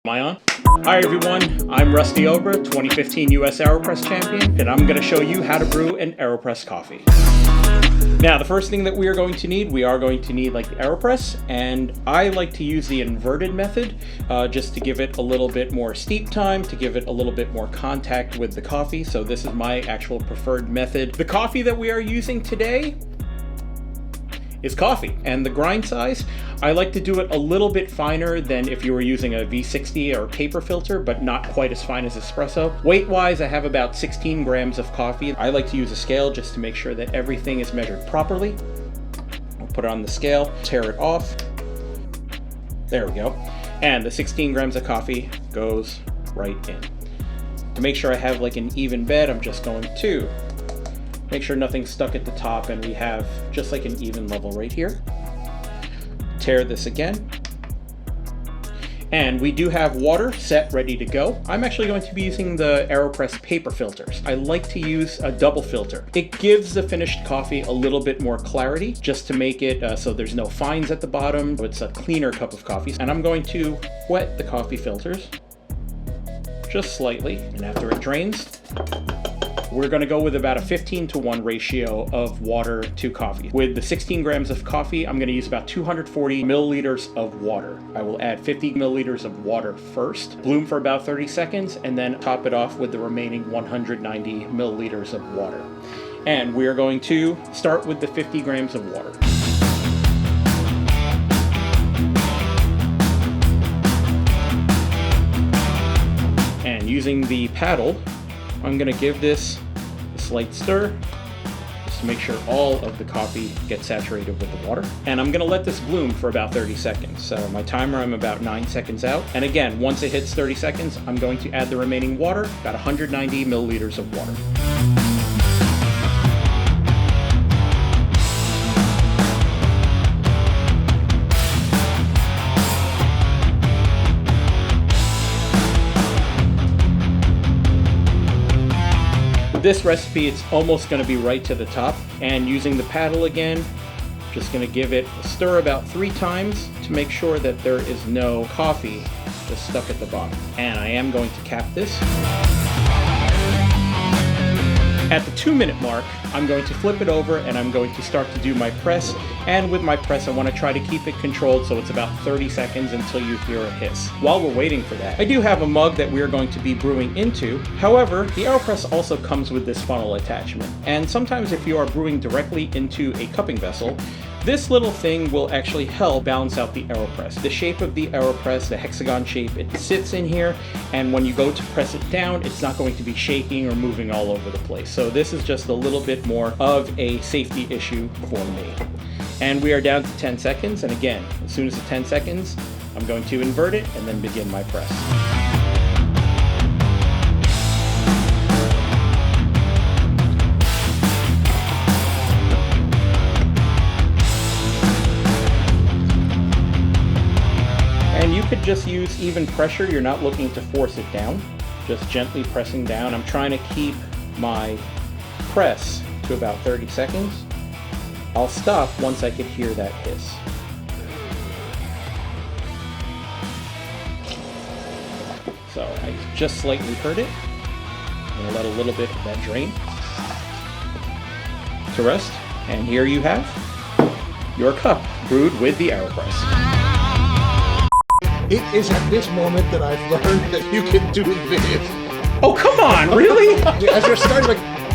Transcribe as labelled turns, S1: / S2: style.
S1: Am I on? Hi everyone, I'm Rusty Obra, 2015 US AeroPress Champion, and I'm going to show you how to brew an AeroPress coffee. Now, the first thing that we are going to need like the AeroPress, and I like to use the inverted method just to give it a little bit more steep time, to give it a little bit more contact with the coffee. So this is my actual preferred method. The coffee that we are using today is coffee, and the grind size, I like to do it a little bit finer than if you were using a V60 or paper filter, but not quite as fine as espresso. Weight wise, I have about 16 grams of coffee. I like to use a scale just to make sure that everything is measured properly. I'll put it on the scale, tear it off. There we go. And the 16 grams of coffee goes right in. To make sure I have like an even bed, I'm just going to make sure nothing's stuck at the top, and we have just like an even level right here. Tear this again. And we do have water set ready to go. I'm actually going to be using the AeroPress paper filters. I like to use a double filter. It gives the finished coffee a little bit more clarity, just to make it so there's no fines at the bottom. It's a cleaner cup of coffee. And I'm going to wet the coffee filters just slightly. And after it drains, we're going to go with about a 15:1 ratio of water to coffee. With the 16 grams of coffee, I'm going to use about 240 milliliters of water. I will add 50 milliliters of water first, bloom for about 30 seconds, and then top it off with the remaining 190 milliliters of water. And we are going to start with the 50 grams of water. And using the paddle, I'm going to give this a slight stir just to make sure all of the coffee gets saturated with the water. And I'm going to let this bloom for about 30 seconds. So my timer, I'm about 9 seconds out. And again, once it hits 30 seconds, I'm going to add the remaining water, about 190 milliliters of water. This recipe, it's almost going to be right to the top, and using the paddle again, just going to give it a stir about 3 times to make sure that there is no coffee just stuck at the bottom. And I am going to cap this. At the 2-minute mark, I'm going to flip it over and I'm going to start to do my press. And with my press, I want to try to keep it controlled, so it's about 30 seconds until you hear a hiss. While we're waiting for that, I do have a mug that we're going to be brewing into. However, the AeroPress also comes with this funnel attachment. And sometimes if you are brewing directly into a cupping vessel, this little thing will actually help balance out the AeroPress. The shape of the AeroPress, the hexagon shape, it sits in here, and when you go to press it down, it's not going to be shaking or moving all over the place. So this is just a little bit more of a safety issue for me. And we are down to 10 seconds, and again, as soon as it's 10 seconds, I'm going to invert it and then begin my press. And you could just use even pressure. You're not looking to force it down, just gently pressing down. I'm trying to keep my press to about 30 seconds. I'll stop once I could hear that hiss. So I just slightly heard it. I'm going to let a little bit of that drain to rest. And here you have your cup brewed with the AeroPress.
S2: It is at this moment that I've learned that you can do this.
S1: Oh, come on, really?
S2: As you're starting, like,